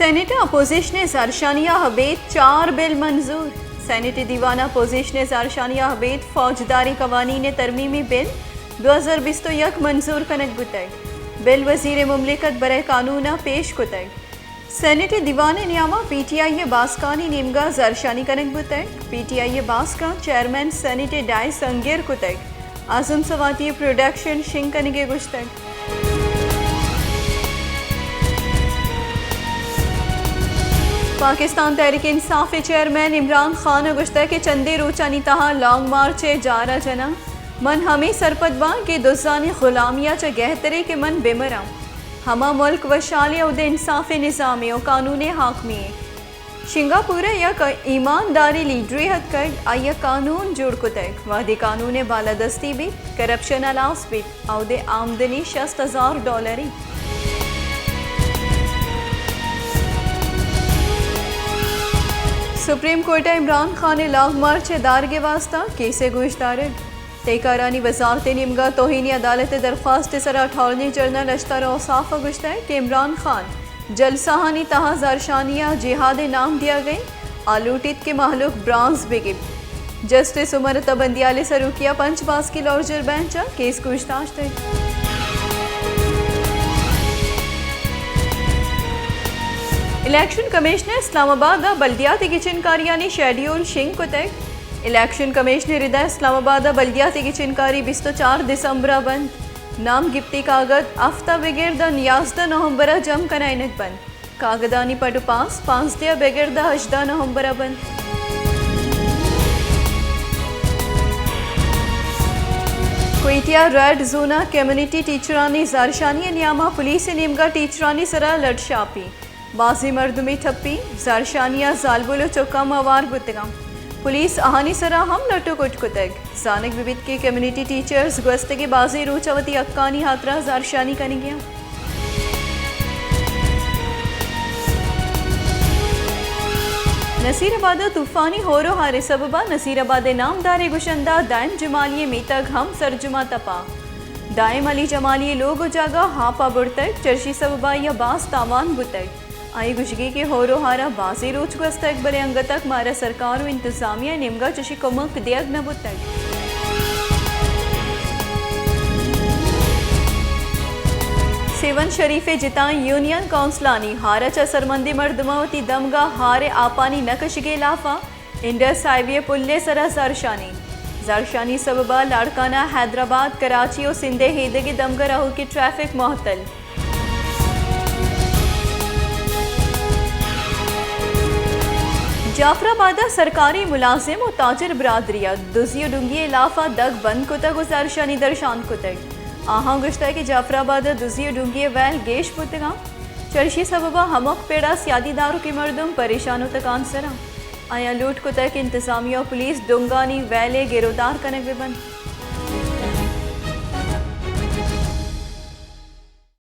Senate opposition ज़रशानिया हबेत 4 bill मंजूर। Senate दीवाना opposition ज़रशानिया हबेत फौजदारी कवानीन तरमीमी बिल 2021 मंजूर कनक बुतग। बिल वजीर मुमलिकत बरे कानूना पेश कुतग। सेनेट दीवान नियामा PTI बास्कानी निमगा ज़रशानी कनक बुतग। PTI बास्का चेयरमैन सेनेट डाय संगीर कुतग। आजम सवाती प्रोडक्शन शिंकनगे गुश्तग। पाकिस्तान तहरीक इंसाफ चेयरमैन इमरान खान गुश्ता के चंदे रोचानी तहा लॉन्ग मार्च जारा जना मन हमें सरपतबा के दुजानी गुलामिया च गहतरे के मन बेमरा हमा मुल्क वशालिया उदे इंसाफ निज़ामी और कानून हाकमी सिंगापुर या ईमानदारी लीडरी हद कर आया कानून जुड़ कुतक वादे कानून बालादस्ती भी करप्शन अलाउस भी औदे आमदनी $60,000। सुप्रीम कोर्ट इमरान खान ने लॉन्ग मार्च दार के वास्ता केसे गुश्तारग तेकारानी वजारत निमगा तोहीनी अदालत दरख्वास्त सर अटॉर्नी जनरल अश्तर औसाफ गुश्ता है कि इमरान खान जलसाहानी तहा ज़रशानिया जिहाद नाम दिया गए आलूटित के महलूक ब्रांस बेगिब जस्टिस उमर तबंदियाले सरुकिया पंच बास्किल और बेंचा केस गुश्ताश थे। इलेक्शन कमिश्नर इस्लामाबाद बल्दियाती किचन कारियानी शेड्यूल शिंग कुतक। इलेक्शन कमिश्नर रिदा इस्लामाबाद बल्दियाती किचन कारी 24 दिसंबर बंद नाम गिफ्ती कागद आफ्ता बेगिरदा नियाजदा नवंबर जम कनाइनत बंद कागदानी पटु पास 5 दिया बेगिरदा 18 नवंबर बंद। क्वेटिया रेड जोना कम्युनिटी टीचरानी ज़रशानी नियामा पुलिस निमगा टीचरानी सरा लड़शापी बाजी मर्दुमी ठप्पी ज़रशानिया जालबुलो चौका मवार बुतगा पुलिस आहानी सरा हम लटो कुट कुतग जानक विविध के कम्युनिटी टीचर्स गस्ते के बाजी रोचावती अक्कानी हात्रा ज़रशानी कनी गया। नसीराबाद तूफानी होरो हारे सबबा नसीराबाद नामदारे गुशंदा दायम जमालिये मीतग हम सरजुमा तपा दायम अली जमालिये लोग जागा हापा बुड़तक चर्शी सबबा या बास तावान बुतक आई गुशगी के होरो हारा बाजी रोच गस्तक बरे अंगतक मारा सरकार इंतजामिया निमगा चशी कमक दियग न बुतक। सेवन शरीफे जिताई यूनियन काउंसलानी हारा चा सरमंदी मर्दमावती दमगा हारे आपानी नकशगे लाफा इंडस हाईवे पुल्ले सरा ज़रशानी सबबा लाड़काना हैदराबाद कराची और सिंधे हेदगी दमगा राहु की ट्रैफिक मोहतल। जाफराबादा सरकारी मुलाजिम और ताजर बरादरिया दुजियो डुंगी लाफा दग बंद कुतग और ज़रशानी दर्शान कुतग आहा गुश्ता के जाफराबादा दुजियो डुंगी वैल गेश पुतगा चर्शी सबबा हमक पेड़ा सियादी दारू की मर्दम परेशान तकान सरा आया लूट कुतग इंतजामिया पुलिस डुंगानी वैले गिरोदार कनक विबंद।